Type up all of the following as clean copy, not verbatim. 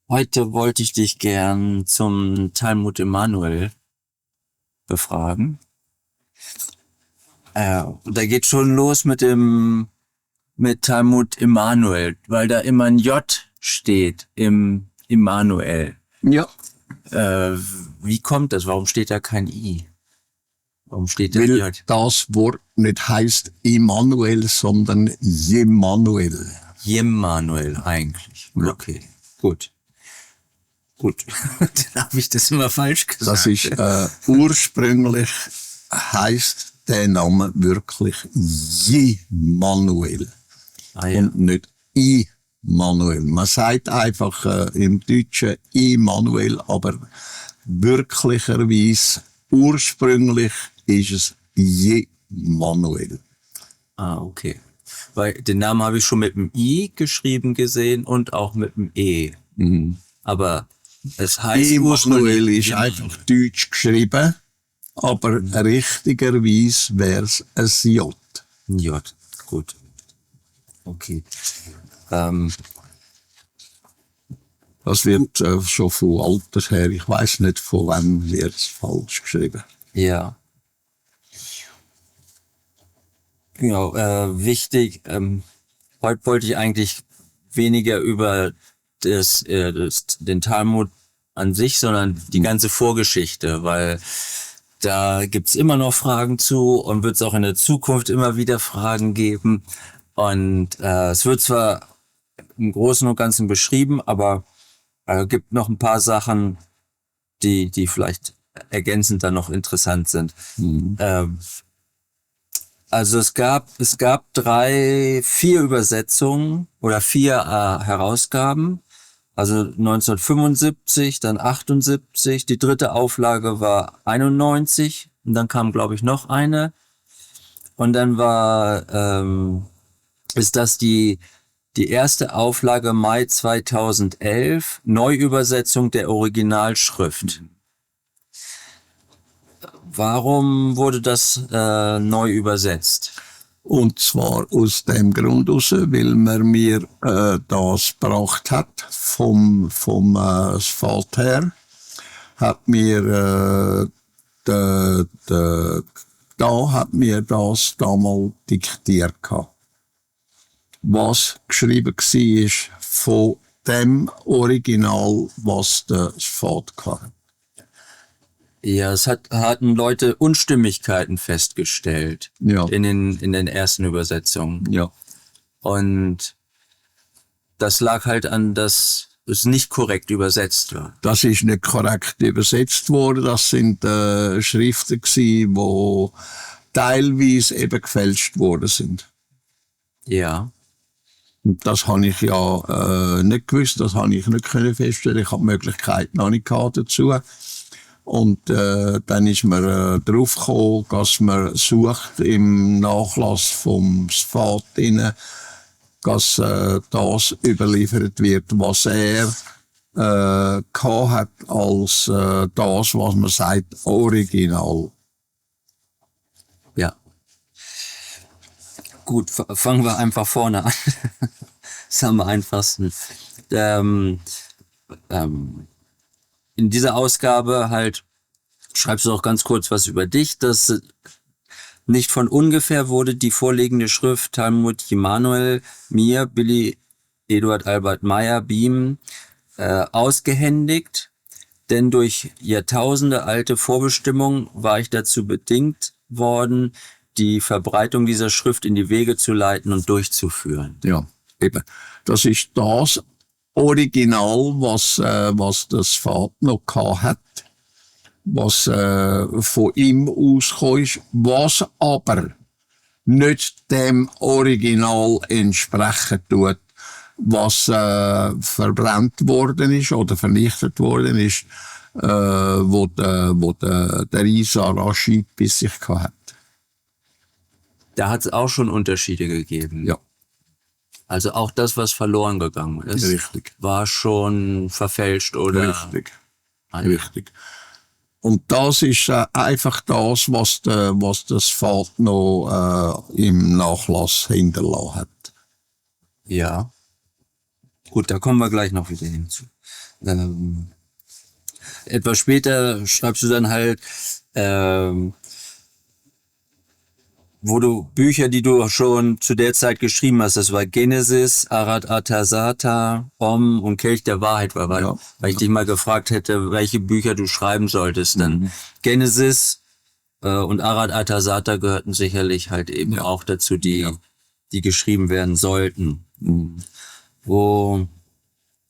Heute wollte ich dich gern zum Talmud Emanuel befragen. Da geht schon los mit Talmud Emanuel, weil da immer ein J steht im Emanuel. Ja, Wie kommt das? Warum steht da kein I? Warum steht da weil J? das Wort nicht heißt Immanuel, sondern Jemanuel. Jemanuel eigentlich. Ja. Okay, gut. Dann habe ich das immer falsch gesagt. Das ist ursprünglich heißt der Name wirklich Jemanuel ja. und nicht Immanuel. Man sagt einfach im Deutschen Immanuel, aber wirklicherweise ursprünglich ist es Jemanuel. Okay. Weil den Namen habe ich schon mit dem I geschrieben gesehen und auch mit dem E. Mhm. Aber es heißt Immanuel ist Jemanuel. einfach deutsch geschrieben, aber richtigerweise wäre es ein J. J. Gut. Okay. Das wird schon von Alter her, ich weiß nicht, von wann wird es falsch geschrieben. Ja. Genau, wichtig, heute wollte ich eigentlich weniger über den Talmud an sich, sondern die ganze Vorgeschichte, weil da gibt's immer noch Fragen zu und wird es auch in der Zukunft immer wieder Fragen geben. Und es wird zwar im Großen und Ganzen beschrieben, aber gibt noch ein paar Sachen, die vielleicht ergänzend dann noch interessant sind. Also es gab 4 Übersetzungen oder 4 Herausgaben. Also 1975, dann 78, die 3. Auflage war 91 und dann kam, glaube ich, noch eine. Und dann ist das die erste Auflage Mai 2011, Neuübersetzung der Originalschrift. Warum wurde das neu übersetzt? Und zwar aus dem Grund raus, weil man mir das gebracht hat vom Vater, hat mir hat mir das damals diktiert gehabt. Was geschrieben war von dem Original, was der Vater hatte. Ja, es hatten Leute Unstimmigkeiten festgestellt. Ja. In den ersten Übersetzungen. Ja. Und das lag halt an, dass es nicht korrekt übersetzt war. Das ist nicht korrekt übersetzt worden. Das sind Schriften gewesen, die teilweise eben gefälscht worden sind. Ja. Und das habe ich ja nicht gewusst, das habe ich nicht können feststellen. Ich habe die Möglichkeit noch nicht gehabt dazu. Und dann ist man drauf gekommen, dass man sucht im Nachlass vom Vater, dass das überliefert wird, was er gehabt hat als das, was man sagt, Original. Ja. Gut, fangen wir einfach vorne an. Das ist am einfachsten. In dieser Ausgabe halt schreibst du auch ganz kurz was über dich, dass nicht von ungefähr wurde die vorliegende Schrift Talmud Jemanuel mir, Billy Eduard Albert Meyer, Beam, ausgehändigt, denn durch Jahrtausende alte Vorbestimmung war ich dazu bedingt worden, die Verbreitung dieser Schrift in die Wege zu leiten und durchzuführen. Ja, eben. Das ist das Original, was das Vater noch gehabt hat, was von ihm ausgekommen ist, was aber nicht dem Original entsprechen tut, was verbrannt worden ist oder vernichtet worden ist, wo der Isa Rashid bei sich gehabt hat. Da hat es auch schon Unterschiede gegeben. Ja. Also auch das, was verloren gegangen ist, Richtig. war schon verfälscht oder... Richtig. Und das ist einfach das, was das Vater noch im Nachlass hinterlassen hat. Ja. Gut, da kommen wir gleich noch wieder hinzu. Etwas später schreibst du dann halt, wo du Bücher, die du schon zu der Zeit geschrieben hast, das war Genesis, Arad Atasata, Om und Kelch der Wahrheit war, weil ich dich mal gefragt hätte, welche Bücher du schreiben solltest. Dann Genesis und Arad Atasata gehörten sicherlich halt eben auch dazu, die geschrieben werden sollten. Wo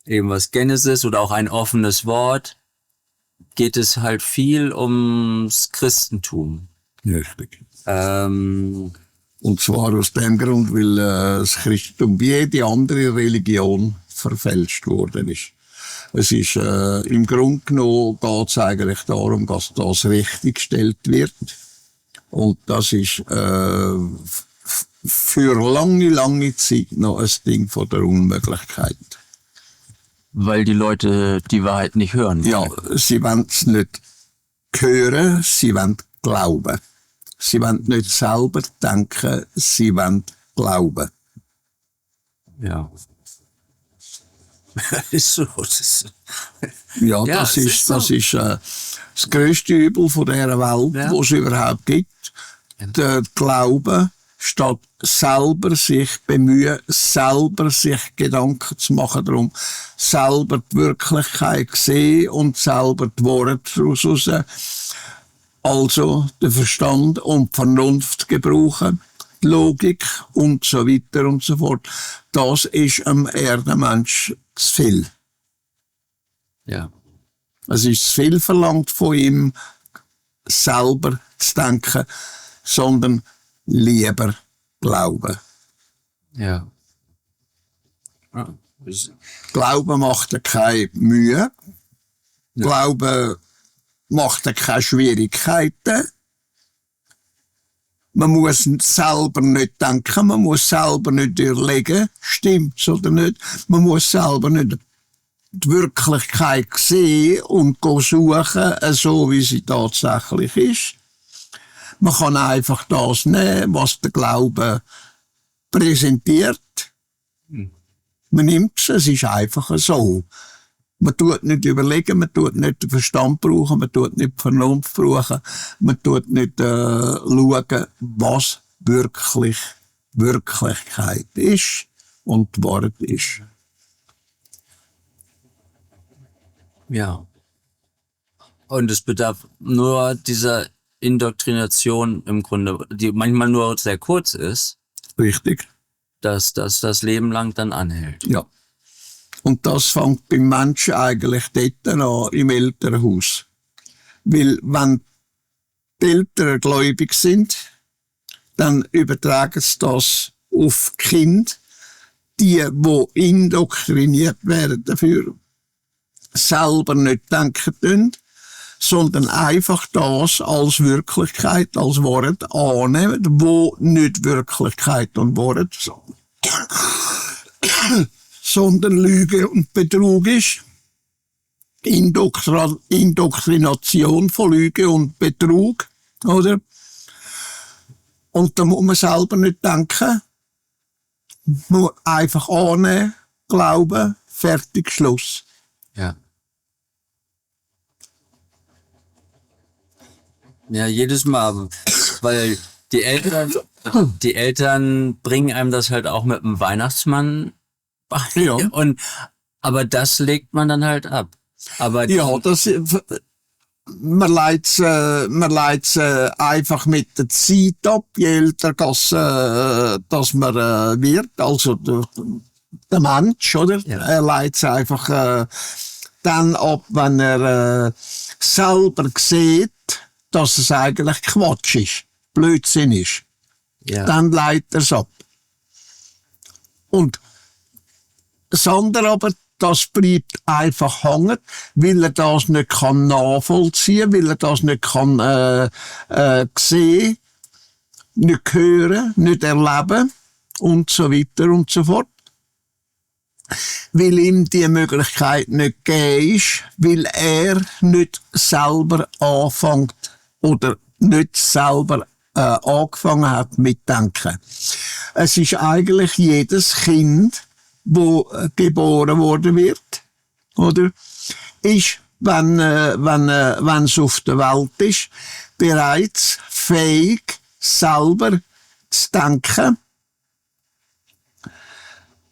eben was Genesis oder auch ein offenes Wort, geht es halt viel ums Christentum. Richtig. Und zwar aus dem Grund, weil das Christentum wie jede andere Religion verfälscht worden ist. Es ist im Grunde genommen geht es eigentlich darum, dass das richtiggestellt wird. Und das ist für lange, lange Zeit noch ein Ding von der Unmöglichkeit. Weil die Leute die Wahrheit nicht hören. Ja, sie wollen es nicht hören, sie wollen glauben. Sie wollen nicht selber denken, sie wollen glauben. Ja. Ist so. Ja, das ist das grösste Übel von dieser Welt, wo es überhaupt gibt. Der Glaube, statt selber sich bemühen, selber sich Gedanken zu machen darum, selber die Wirklichkeit sehen und selber die Worte daraus raus. Also den Verstand und die Vernunft gebrauchen, die Logik und so weiter und so fort. Das ist am Erdenmensch zu viel. Ja. Es ist zu viel verlangt von ihm, selber zu denken, sondern lieber glauben. Ja. Glauben macht er keine Mühe. Glauben macht er keine Schwierigkeiten. Man muss selber nicht denken, man muss selber nicht überlegen, stimmt's oder nicht. Man muss selber nicht die Wirklichkeit sehen und suchen, so wie sie tatsächlich ist. Man kann einfach das nehmen, was der Glaube präsentiert. Man nimmt es ist einfach so. Man tut nicht überlegen, man tut nicht den Verstand brauchen, man tut nicht die Vernunft brauchen, man tut nicht schauen, was wirklich Wirklichkeit ist und die Wahrheit ist. Ja. Und es bedarf nur dieser Indoktrination im Grunde, die manchmal nur sehr kurz ist. Richtig. Dass das Leben lang dann anhält. Ja. Und das fängt beim Menschen eigentlich dort an, im Elternhaus. Weil, wenn die Eltern gläubig sind, dann übertragen sie das auf die Kinder, die indoktriniert werden dafür, selber nicht denken können, sondern einfach das als Wirklichkeit, als Wort annehmen, wo nicht Wirklichkeit und Wort sondern Lüge und Betrug ist. Indoktrination von Lüge und Betrug, oder? Und da muss man selber nicht denken, nur einfach annehmen, glauben, fertig, Schluss. Ja. Ja, jedes Mal, weil die Eltern bringen einem das halt auch mit dem Weihnachtsmann bei. Ja. Aber das legt man dann halt ab. Aber ja, man leitet einfach mit der Zeit ab, je älter dass man wird, also der Mensch, oder? Ja. Er leitet es einfach dann ab, wenn er selber sieht, dass es eigentlich Quatsch ist, Blödsinn ist. Ja. Dann leitet er es ab. Und das andere aber, das bleibt einfach hängen, weil er das nicht kann nachvollziehen, weil er das nicht kann sehen, nicht hören, nicht erleben und so weiter und so fort. Weil ihm die Möglichkeit nicht gegeben ist, weil er nicht selber anfängt oder nicht selber angefangen hat mit Denken. Es ist eigentlich jedes Kind wo geboren worden wird, oder? Ist, wenn es auf der Welt ist, bereits fähig, selber zu denken.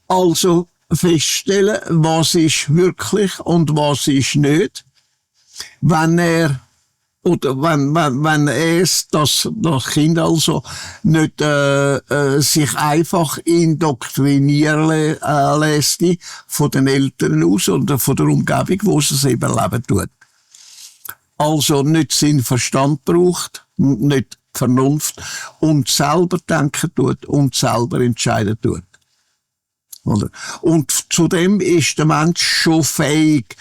Also feststellen, was ist wirklich und was ist nicht. Wenn er oder wenn es das Kind also nicht sich einfach indoktrinieren lässt von den Eltern aus oder von der Umgebung, wo es eben leben tut. Also nicht seinen Verstand braucht, nicht Vernunft und selber denken tut und selber entscheiden tut. Oder? Und zudem ist der Mensch schon fähig,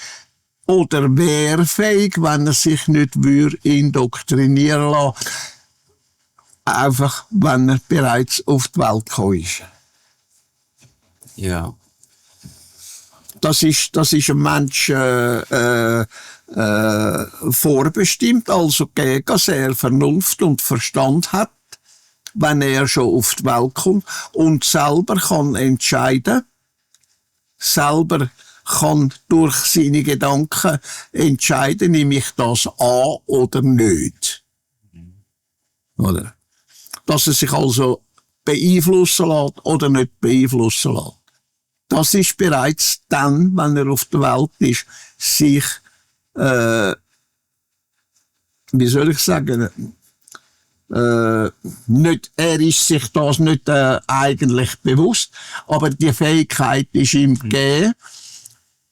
oder wäre fähig, wenn er sich nicht indoktrinieren lassen, einfach, wenn er bereits auf die Welt gekommen ist. Ja. Das ist ein Mensch vorbestimmt, also gegen dass er Vernunft und Verstand hat, wenn er schon auf die Welt kommt und selber kann entscheiden, selber kann durch seine Gedanken entscheiden, nehme ich das an oder nicht. Oder? Dass er sich also beeinflussen lässt oder nicht beeinflussen lässt. Das ist bereits dann, wenn er auf der Welt ist, sich, wie soll ich sagen, nicht, er ist sich das nicht eigentlich bewusst, aber die Fähigkeit ist ihm gegeben.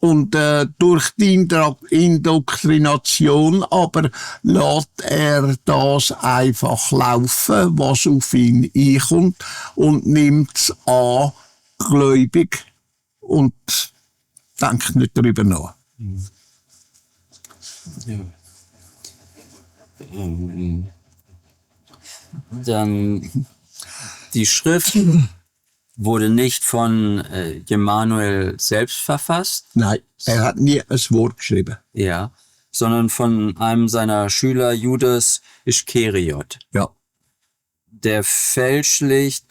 Und durch die Indoktrination aber lässt er das einfach laufen, was auf ihn einkommt, und nimmt es an, gläubig, und denkt nicht darüber nach. Ja. Dann die Schrift wurde nicht von Emanuel selbst verfasst. Nein, er hat nie ein Wort geschrieben. Ja, sondern von einem seiner Schüler, Judas Ischkeriot. Ja. Der fälschlich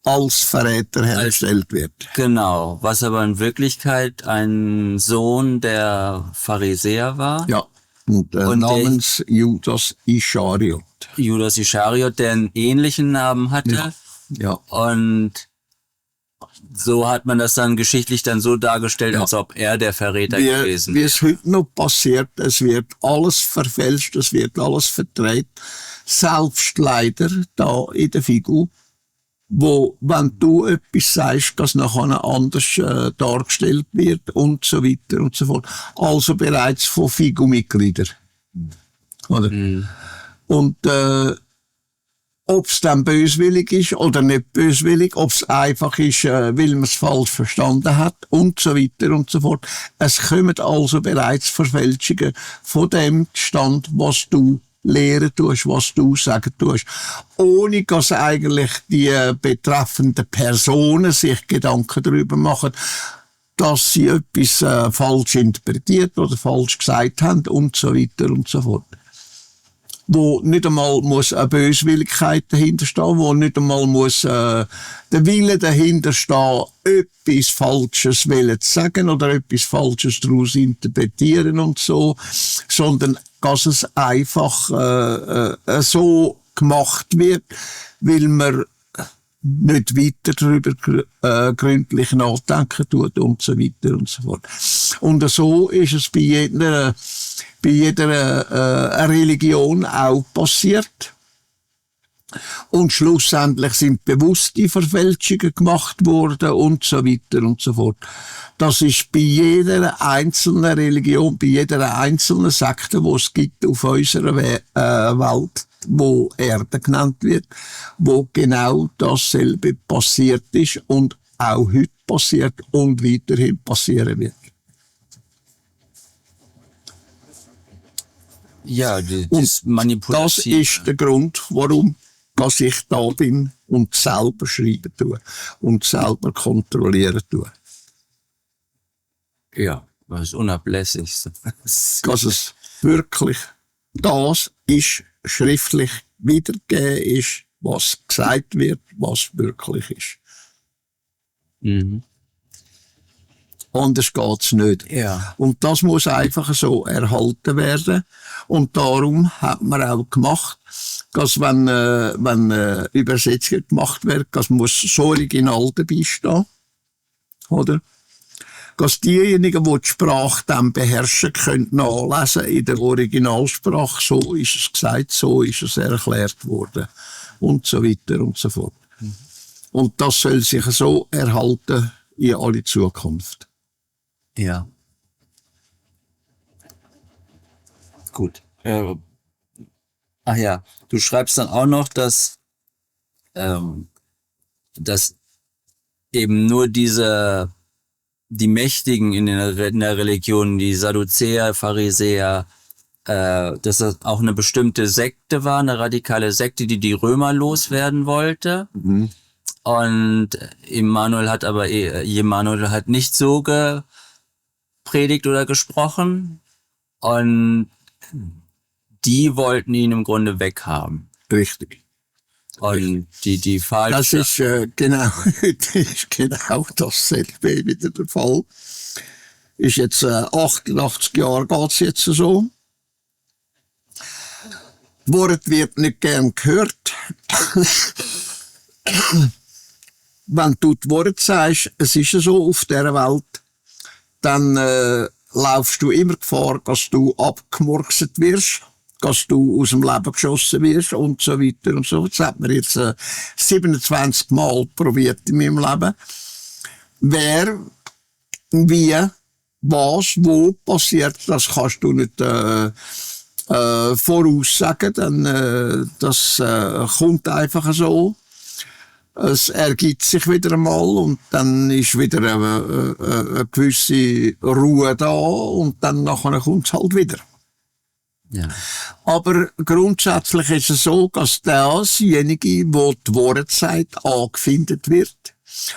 Als Verräter hergestellt wird. Genau, was aber in Wirklichkeit ein Sohn der Pharisäer war. Ja. Und namens Judas Ischariot. Judas Ischariot, der einen ähnlichen Namen hatte. Ja. Ja. Und so hat man das dann geschichtlich dann so dargestellt, als ob er der Verräter gewesen wäre. Wie es heute noch passiert, es wird alles verfälscht, es wird alles verdreht. Selbst leider da in der Figur, wo, wenn du etwas sagst, das nachher anders dargestellt wird und so weiter und so fort. Also bereits von Figu-Mitgliedern. Oder? Mm. Und ob es dann böswillig ist oder nicht böswillig, ob es einfach ist, weil man es falsch verstanden hat und so weiter und so fort. Es kommen also bereits Verfälschungen von dem Stand, was du lehren tust, was du sagen tust, ohne dass eigentlich die betreffenden Personen sich Gedanken darüber machen, dass sie etwas falsch interpretiert oder falsch gesagt haben und so weiter und so fort. Wo nicht einmal muss eine Böswilligkeit dahinter stehen, wo nicht einmal muss der Wille dahinter stehen, etwas Falsches zu sagen oder etwas Falsches daraus interpretieren und so, sondern dass es einfach so gemacht wird, weil man nicht weiter darüber gründlich nachdenken tut und so weiter und so fort. Und so ist es bei jeder Religion auch passiert. Und schlussendlich sind bewusste Verfälschungen gemacht worden und so weiter und so fort. Das ist bei jeder einzelnen Religion, bei jeder einzelnen Sekte, die es gibt auf unserer Welt, wo Erde genannt wird, wo genau dasselbe passiert ist und auch heute passiert und weiterhin passieren wird. Ja, das Manipulation. Das ist der Grund, warum dass ich da bin und selber schreiben tue und selber kontrollieren tue. Ja, das Unablässigste. Dass es wirklich das ist, schriftlich wiedergegeben ist, was gesagt wird, was wirklich ist. Mhm. Anders geht's nicht. Ja. Und das muss einfach so erhalten werden. Und darum hat man auch gemacht, dass wenn Übersetzung gemacht wird, das muss das Original dabei stehen. Oder? Dass diejenigen, die die Sprache dann beherrschen, können nachlesen in der Originalsprache. So ist es gesagt, so ist es erklärt worden. Und so weiter und so fort. Und das soll sich so erhalten in alle Zukunft. Ja. Gut. Ach ja, du schreibst dann auch noch, dass eben nur die Mächtigen in der Religion, die Sadduzäer, Pharisäer, dass das auch eine bestimmte Sekte war, eine radikale Sekte, die Römer loswerden wollte. Mhm. Und Immanuel hat nicht so gepredigt oder gesprochen. Und die wollten ihn im Grunde weghaben. Richtig. Und die falsche... Das ist genau dasselbe wieder der Fall. Ist jetzt 88 Jahre geht's jetzt so. Wort wird nicht gern gehört. Wenn du das Wort sagst, es ist so auf dieser Welt, dann laufst du immer Gefahr, dass du abgemurkset wirst, dass du aus dem Leben geschossen wirst und so weiter und so. Das hat man jetzt 27 Mal probiert in meinem Leben. Wer, wie, was, wo passiert, das kannst du nicht voraussagen, denn das kommt einfach so. Es ergibt sich wieder einmal und dann ist wieder eine gewisse Ruhe da und dann nachher kommt es halt wieder. Ja. Aber grundsätzlich ist es so, dass dasjenige, wo die Wahrheit sagt, angefindet wird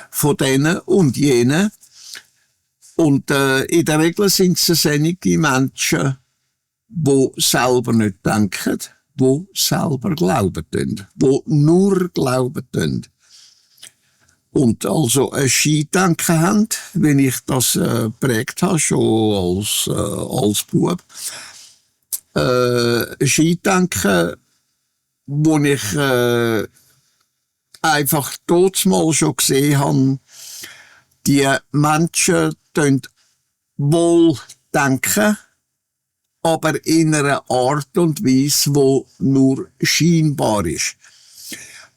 von denen und jenen. Und in der Regel sind es einige Menschen, die selber nicht denken, die selber glauben tun, die nur glauben tun. Und also ein Skidenken haben, wenn ich das geprägt habe, schon als Bub. Skidenken, wo ich einfach dort mal schon gesehen habe, die Menschen tun wohl denken, aber in einer Art und Weise, die nur scheinbar ist.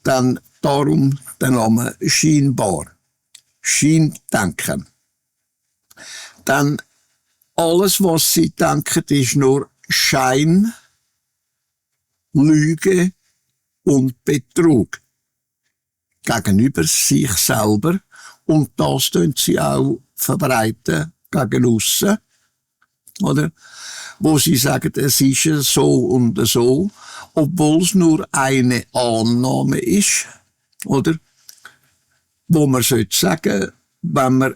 Dann darum der Name scheinbar. Scheindenken. Dann alles, was sie denken, ist nur Schein, Lüge und Betrug. Gegenüber sich selber. Und das tun sie auch verbreiten gegen aussen. Oder? Wo sie sagen, es ist so und so, obwohl es nur eine Annahme ist, oder? Wo man sollte sagen, wenn man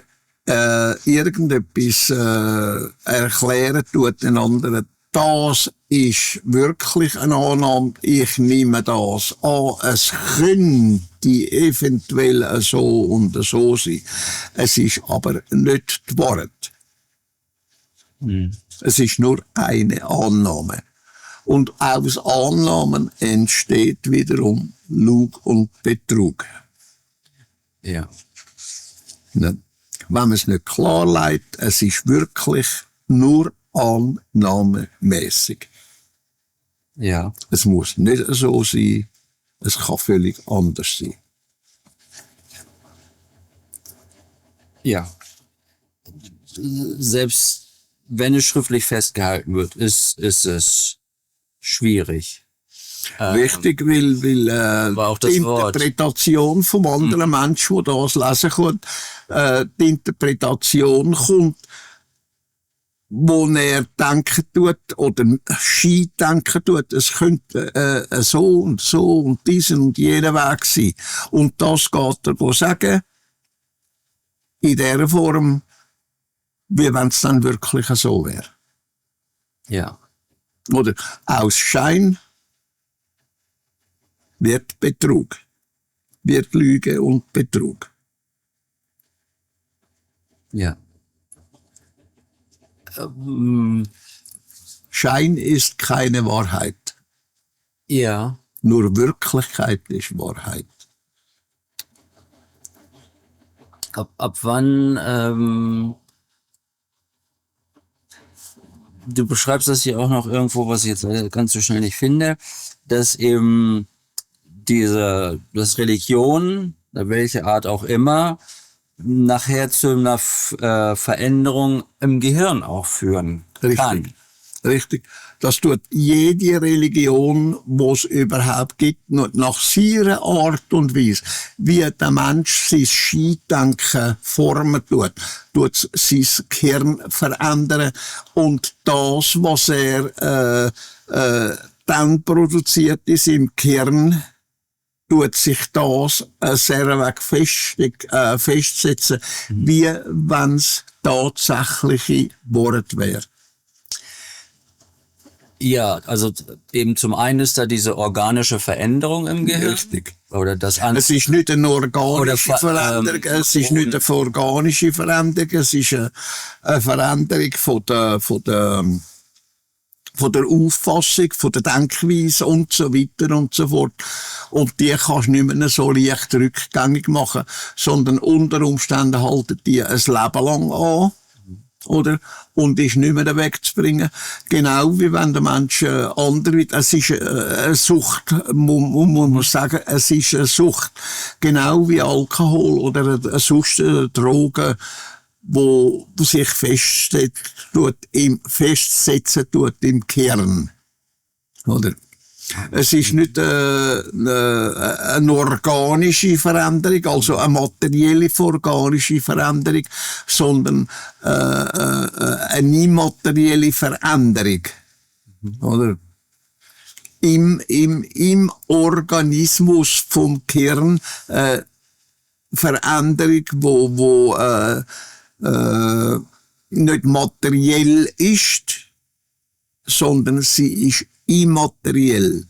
irgendetwas erklären tut den anderen, das ist wirklich eine Annahme, ich nehme das an, es könnte eventuell so und so sein. Es ist aber nicht die Wahrheit. Es ist nur eine Annahme. Und aus Annahmen entsteht wiederum Lug und Betrug. Ja. Wenn man es nicht klarlegt, es ist wirklich nur annahmemässig. Ja. Es muss nicht so sein, es kann völlig anders sein. Ja. Selbst wenn es schriftlich festgehalten wird, ist es schwierig. Wichtig, weil auch das die Wort. Interpretation vom anderen Menschen, der das lesen kann, die Interpretation kommt, wo er denken tut oder Ski denken tut, es könnte so und diesen und jenen Weg sein. Und das geht er sagen, in der Form, wie wenn es dann wirklich so wäre. Ja. Oder aus Schein wird Betrug. Wird Lüge und Betrug. Ja. Schein ist keine Wahrheit. Ja. Nur Wirklichkeit ist Wahrheit. Ab wann, du beschreibst das hier auch noch irgendwo, was ich jetzt ganz so schnell nicht finde, dass eben dass Religion, welche Art auch immer, nachher zu einer Veränderung im Gehirn auch führen kann. Richtig. Das tut jede Religion, die es überhaupt gibt, nur nach ihrer Art und Weise, wie der Mensch sein Scheindenken formen tut sein Gehirn verändern und das, was er dann produziert in seinem Gehirn, tut sich das sehr weg festsetzen, wie wenn es tatsächliche Wort wäre. Ja, also eben zum einen ist da diese organische Veränderung im Gehirn. Richtig. Oder das Es ist nicht eine organische Veränderung, es ist nicht eine organische Veränderung, es ist eine Veränderung von der Auffassung, von der Denkweise und so weiter und so fort. Und die kannst du nicht mehr so leicht rückgängig machen, sondern unter Umständen halten die ein Leben lang an. Oder? Und ist nicht mehr wegzubringen. Genau wie wenn der Mensch andere wird. Es ist eine Sucht, muss man sagen, es ist eine Sucht. Genau wie Alkohol oder eine Sucht, Drogen, wo sich festsetzen tut im Kern. Oder? Es ist nicht eine organische Veränderung, also eine materielle organische Veränderung, sondern eine immaterielle Veränderung. Oder? Im Organismus vom Kern Veränderung, wo nicht materiell ist, sondern sie ist immateriell.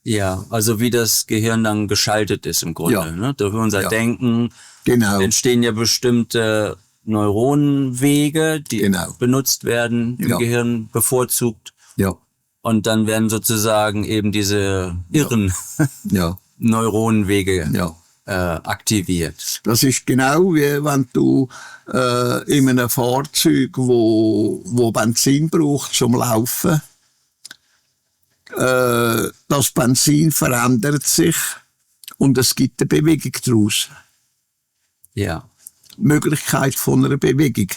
Ja, also wie das Gehirn dann geschaltet ist im Grunde. Ja. Ne? Durch unser Denken Genau. entstehen ja bestimmte Neuronenwege, die Genau. benutzt werden im Gehirn bevorzugt. Ja. Und dann werden sozusagen eben diese irren Neuronenwege aktiviert. Das ist genau wie wenn du in einem Fahrzeug, wo Benzin braucht zum Laufen, das Benzin verändert sich und es gibt eine Bewegung daraus. Ja. Möglichkeit von einer Bewegung.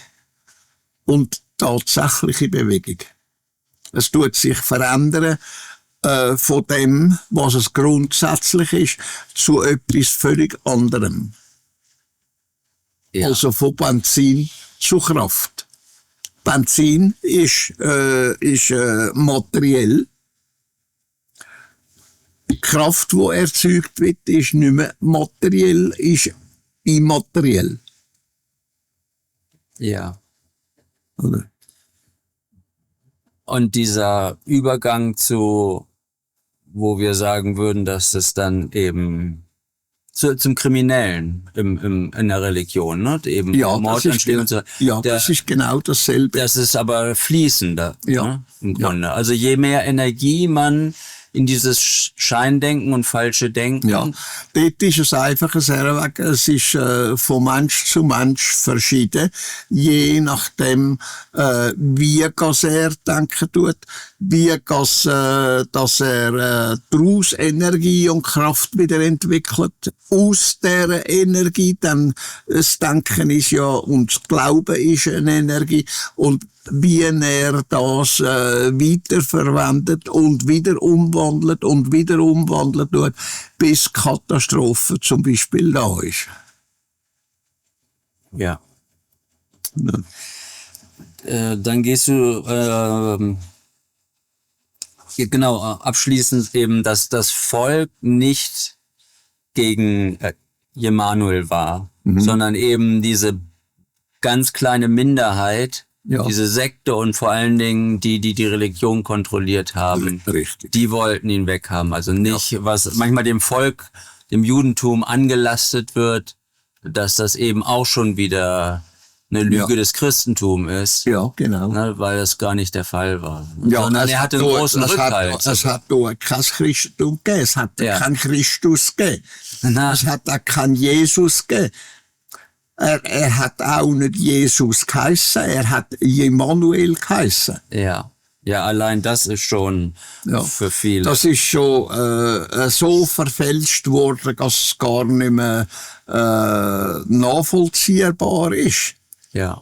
Und tatsächliche Bewegung. Es tut sich verändern von dem, was es grundsätzlich ist, zu etwas völlig anderem. Ja. Also von Benzin zu Kraft. Benzin ist materiell. Die Kraft, die erzeugt wird, ist nicht mehr materiell, ist immateriell. Ja. Oder? Und dieser Übergang zu, wo wir sagen würden, dass es dann eben zum Kriminellen in der Religion, ne? Eben Mordanschläge und so. Ja, das ist genau dasselbe. Das ist aber fließender, ne? Im Grunde. Ja. Also je mehr Energie man in dieses Scheindenken und falsche Denken. Ja, dort ist es einfach sehr weg. Es ist von Mensch zu Mensch verschieden, je nachdem, wie er denken tut, dass er daraus Energie und Kraft wieder entwickelt. Aus dieser Energie, dann das Denken ist ja und das Glauben ist eine Energie und wie er das weiterverwendet und wieder umwandelt tut, bis Katastrophe zum Beispiel da ist. Ja. Dann gehst du genau abschließend eben, dass das Volk nicht gegen Emanuel war, sondern eben diese ganz kleine Minderheit, Ja. Diese Sekte und vor allen Dingen die Religion kontrolliert haben, Richtig. die wollten ihn weghaben. Also nicht, was manchmal dem Volk, dem Judentum angelastet wird, dass das eben auch schon wieder eine Lüge des Christentums ist. Ja, genau. Ne, weil das gar nicht der Fall war. Ja, Sondern er hatte einen großen Rückhalt. Es hat da kein Christentum gegeben, es hat keinen Christus gegeben. Na. Es hat auch keinen Jesus gegeben. Er hat auch nicht Jesus geheißen, er hat Immanuel geheißen. Ja. Ja, allein das ist schon für viele. Das ist schon so verfälscht worden, dass es gar nicht mehr nachvollziehbar ist. Ja.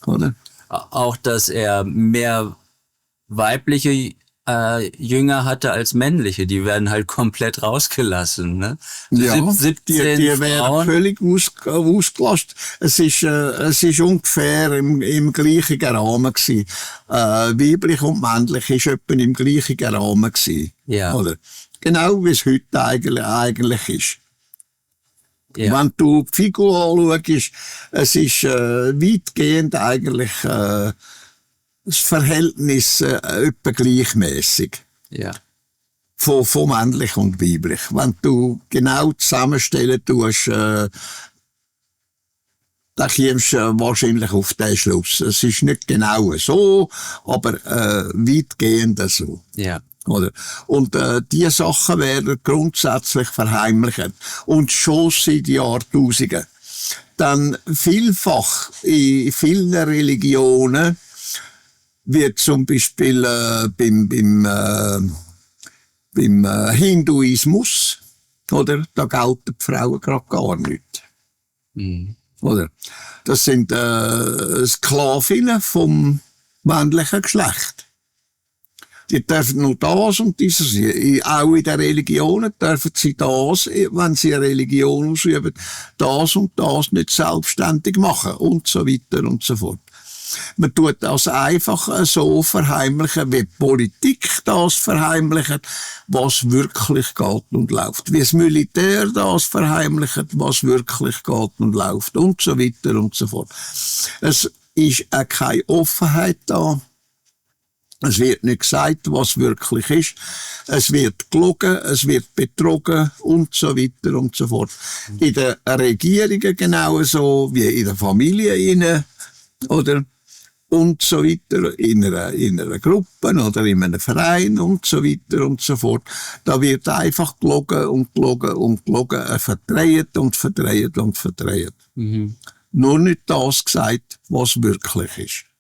Oder? Auch, dass er mehr weibliche Jünger hatte als männliche. Die werden halt komplett rausgelassen. Ne? Ja, 17 die werden Frauen. völlig ausgelastet. Es ist ungefähr im gleichen Rahmen gewesen. Weiblich und männlich ist etwa im gleichen Rahmen gewesen. Ja. Oder? Genau wie es heute eigentlich ist. Ja. Wenn du die Figur anschaust, es ist weitgehend eigentlich das Verhältnis etwa gleichmäßig. Ja. Von männlich und weiblich. Wenn du genau zusammenstellen tust, dann kommst du wahrscheinlich auf den Schluss. Es ist nicht genau so, aber weitgehend so. Ja. Oder? Und diese Sachen werden grundsätzlich verheimlicht. Und schon seit Jahrtausenden. Dann vielfach in vielen Religionen wird zum Beispiel beim Hinduismus, oder, da gelten die Frauen gerade gar nicht. Mhm. Oder? Das sind Sklavinnen vom männlichen Geschlecht. Die dürfen nur das und dieses. Auch in den Religionen dürfen sie das, wenn sie eine Religion ausüben, das und das nicht selbstständig machen und so weiter und so fort. Man tut das einfach so verheimlichen, wie die Politik das verheimlicht, was wirklich geht und läuft. Wie das Militär das verheimlicht, was wirklich geht und läuft und so weiter und so fort. Es ist auch keine Offenheit da. Es wird nicht gesagt, was wirklich ist. Es wird gelogen, es wird betrogen und so weiter und so fort. In den Regierungen genauso wie in der Familie innen, oder? Und so weiter, in einer Gruppe oder in einem Verein und so weiter und so fort. Da wird einfach gelogen und gelogen und gelogen, verdreht und verdreht und verdreht. Mhm. Nur nicht das gesagt, was wirklich ist.